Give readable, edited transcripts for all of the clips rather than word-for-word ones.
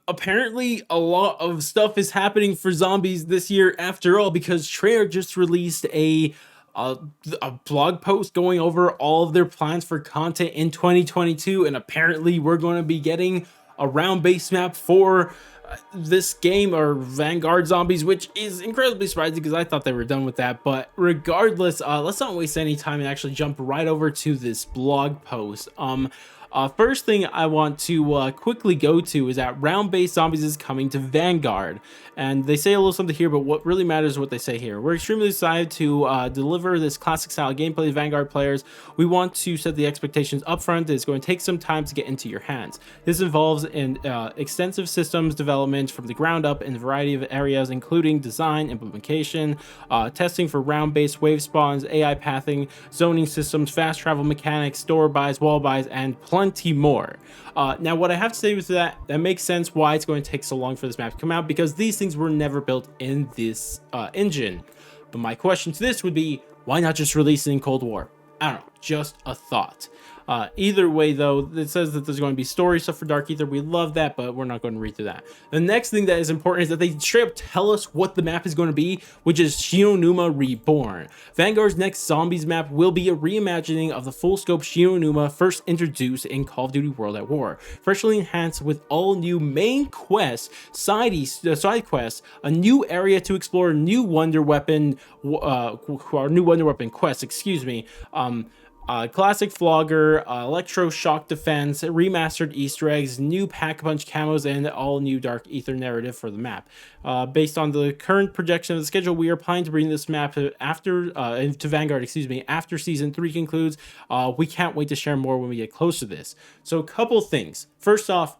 Apparently a lot of stuff is happening for zombies this year after all, because Treyarch just released a, a blog post going over all of their plans for content in 2022, and apparently we're going to be getting a round-based map for this game, or Vanguard Zombies, which is incredibly surprising because I thought they were done with that. But regardless, let's not waste any time and actually jump right over to this blog post. First thing I want to quickly go to is that round-based zombies is coming to Vanguard, and they say a little something here, but what really matters is what they say here. We're extremely excited to deliver this classic style gameplay to Vanguard players. We want to set the expectations up front that it's going to take some time to get into your hands. This involves extensive systems development from the ground up in a variety of areas, including design, implementation, testing for round-based wave spawns, AI pathing, zoning systems, fast travel mechanics, store buys, wall buys, and plenty more. Now, what I have to say with that makes sense why it's going to take so long for this map to come out, because these things were never built in this engine. But my question to this would be, why not just release it in Cold War? I don't know, just a thought. Either way, though, it says that there's going to be story stuff for Dark Ether. We love that, but we're not going to read through that. The next thing that is important is that they straight up tell us what the map is going to be, which is Shionuma Reborn. Vanguard's next Zombies map will be a reimagining of the full-scope Shionuma first introduced in Call of Duty World at War, freshly enhanced with all new main quests, side quests, a new area to explore, new Wonder Weapon, quests, excuse me, classic flogger, electroshock defense, remastered Easter eggs, new pack-a-punch camos, and all new Dark Ether narrative for the map. Based on the current projection of the schedule, we are planning to bring this map to Vanguard, after season 3 concludes. We can't wait to share more when we get close to this. So, a couple things. First off,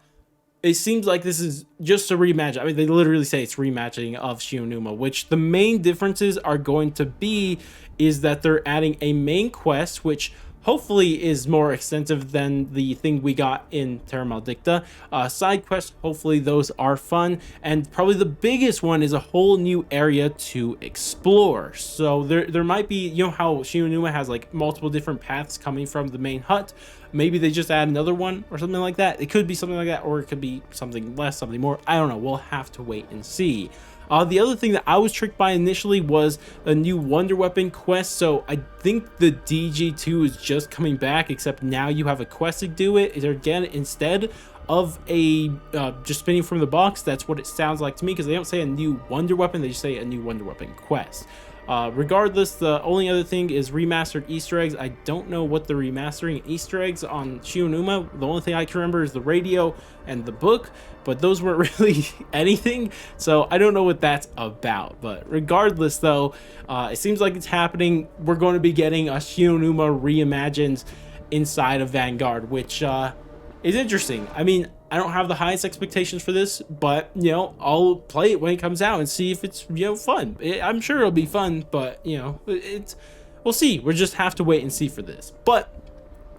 it seems like this is just a reimagine. I mean, they literally say it's reimagining of Shionuma, which the main differences are going to be is that they're adding a main quest, which hopefully is more extensive than the thing we got in Terra Maldicta. Side quests, hopefully those are fun. And probably the biggest one is a whole new area to explore. So there might be, you know how Shionuma has like multiple different paths coming from the main hut? Maybe they just add another one or something like that. It could be something like that, or it could be something less, something more. I don't know. We'll have to wait and see. The other thing that I was tricked by initially was a new Wonder Weapon quest. So I think the DG2 is just coming back, except now you have a quest to do it. Again, instead of a just spinning from the box. That's what it sounds like to me, because they don't say a new Wonder Weapon, they just say a new Wonder Weapon quest. Regardless, the only other thing is remastered Easter eggs. I don't know what the remastering Easter eggs on Shionuma. The only thing I can remember is the radio and the book, but those weren't really anything, so I don't know what that's about. But regardless, though, it seems like it's happening. We're going to be getting a Shionuma reimagined inside of Vanguard, which is interesting. I mean, I don't have the highest expectations for this, but, you know, I'll play it when it comes out and see if it's, you know, fun. I'm sure it'll be fun, but, you know, we'll see. We'll just have to wait and see for this. But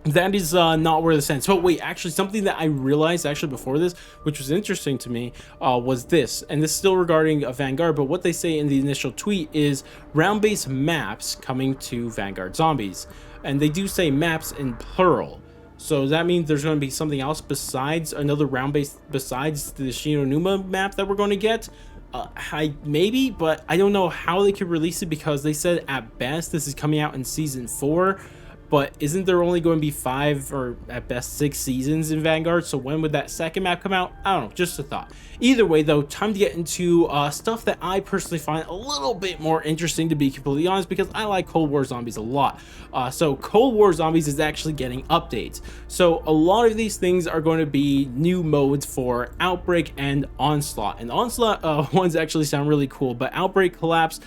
that is not where the sense. But wait, actually, something that I realized actually before this, which was interesting to me, was this. And this is still regarding Vanguard, but what they say in the initial tweet is round-based maps coming to Vanguard Zombies. And they do say maps in plural. So that means there's going to be something else besides another round-based, besides the Shionuma map that we're going to get. Maybe, but I don't know how they could release it, because they said at best this is coming out in season 4. But isn't there only going to be 5 or at best 6 seasons in Vanguard? So when would that second map come out? I don't know, just a thought. Either way, though, time to get into stuff that I personally find a little bit more interesting, to be completely honest, because I like Cold War Zombies a lot. So Cold War Zombies is actually getting updates. So a lot of these things are going to be new modes for Outbreak and Onslaught. And Onslaught ones actually sound really cool, but Outbreak Collapse,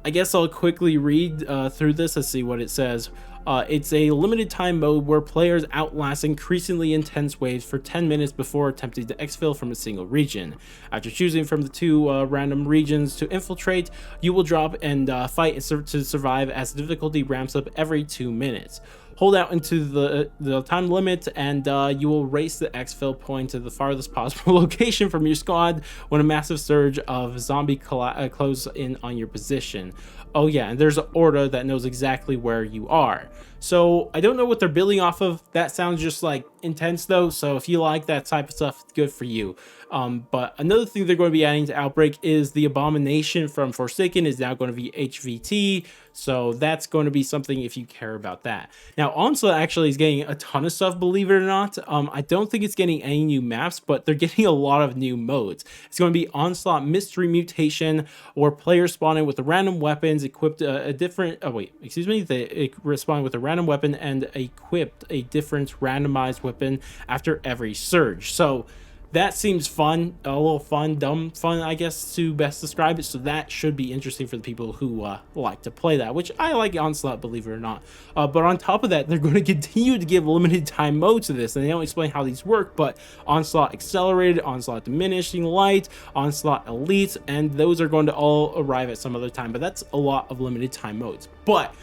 I guess I'll quickly read through this. Let's see what it says. It's a limited time mode where players outlast increasingly intense waves for 10 minutes before attempting to exfil from a single region. After choosing from the 2 random regions to infiltrate, you will drop and fight to survive as the difficulty ramps up every 2 minutes. Hold out into the time limit, and you will race the exfil point to the farthest possible location from your squad when a massive surge of zombie close in on your position. Oh yeah, and there's an order that knows exactly where you are. So I don't know what they're building off of. That sounds just like intense though. So if you like that type of stuff, it's good for you. But another thing they're going to be adding to Outbreak is the Abomination from Forsaken is now going to be HVT. So that's going to be something if you care about that. Now Onslaught actually is getting a ton of stuff, believe it or not. I don't think it's getting any new maps, but they're getting a lot of new modes. It's going to be Onslaught Mystery Mutation, or players spawning with the random weapons equipped a different, they respond with a random weapon and equipped a different randomized weapon after every surge. So that seems fun, a little fun, dumb fun, I guess, to best describe it. So that should be interesting for the people who like to play that, which I like Onslaught, believe it or not. But on top of that, they're going to continue to give limited time modes to this, and they don't explain how these work, but Onslaught Accelerated, Onslaught Diminishing Light, Onslaught Elite, and those are going to all arrive at some other time, but that's a lot of limited time modes. But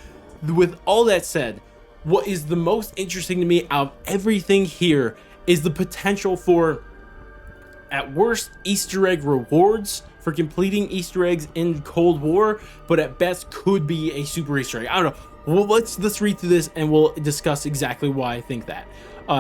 with all that said, what is the most interesting to me out of everything here is the potential for, at worst, Easter egg rewards for completing Easter eggs in Cold War, but at best could be a super Easter egg. I don't know. Well, let's read through this and we'll discuss exactly why I think that.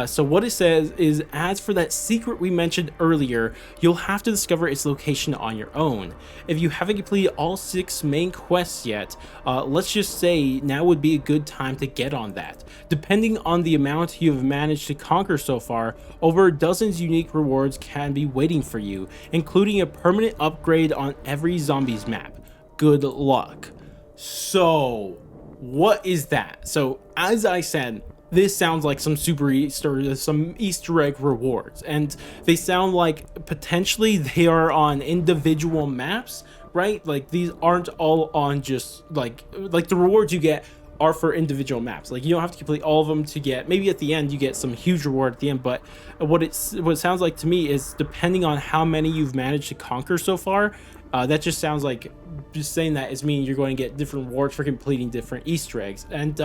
So what it says is, as for that secret we mentioned earlier, you'll have to discover its location on your own. If you haven't completed all 6 main quests yet, let's just say now would be a good time to get on that. Depending on the amount you have managed to conquer so far, over dozens unique rewards can be waiting for you, including a permanent upgrade on every zombies map. Good luck. So what is that? So as I said, this sounds like some some Easter egg rewards, and they sound like potentially they are on individual maps, right? Like these aren't all on just like the rewards you get are for individual maps. Like you don't have to complete all of them to get, maybe at the end you get some huge reward at the end, but what it sounds like to me is depending on how many you've managed to conquer so far, that just sounds like just saying that is meaning you're going to get different rewards for completing different Easter eggs. And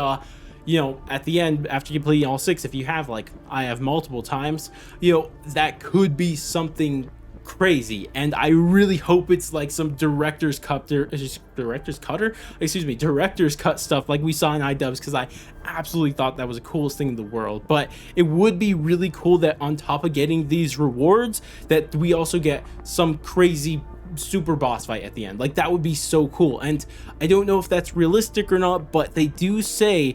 you know, at the end, after completing all 6, if you have, like I have multiple times, you know, that could be something crazy. And I really hope it's like some director's cut stuff like we saw in iDubbbz, because I absolutely thought that was the coolest thing in the world. But it would be really cool that on top of getting these rewards, that we also get some crazy super boss fight at the end. Like that would be so cool. And I don't know if that's realistic or not, but they do say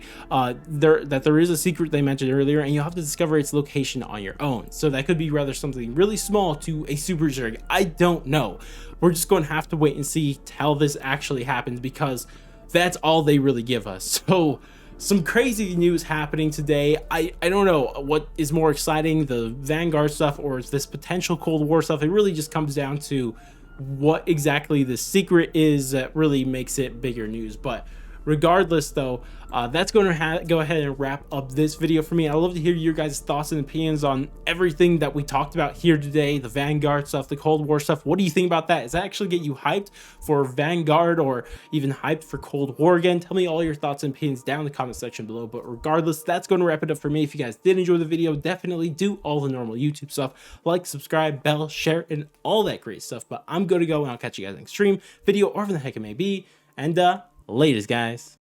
there is a secret they mentioned earlier, and you'll have to discover its location on your own. So that could be rather something really small to a super Easter egg. I don't know. We're just going to have to wait and see till this actually happens, because that's all they really give us. So some crazy news happening today. I don't know what is more exciting, the Vanguard stuff or this potential Cold War stuff. It really just comes down to what exactly the secret is that really makes it bigger news. But regardless though, that's going to go ahead and wrap up this video for me. I'd love to hear your guys' thoughts and opinions on everything that we talked about here today, the Vanguard stuff, the Cold War stuff. What do you think about that? Does that actually get you hyped for Vanguard or even hyped for Cold War again? Tell me all your thoughts and opinions down in the comment section below. But regardless, that's going to wrap it up for me. If you guys did enjoy the video, definitely do all the normal YouTube stuff, like, subscribe, bell, share, and all that great stuff. But I'm going to go, and I'll catch you guys next stream, video, or whatever the heck it may be. And latest, guys.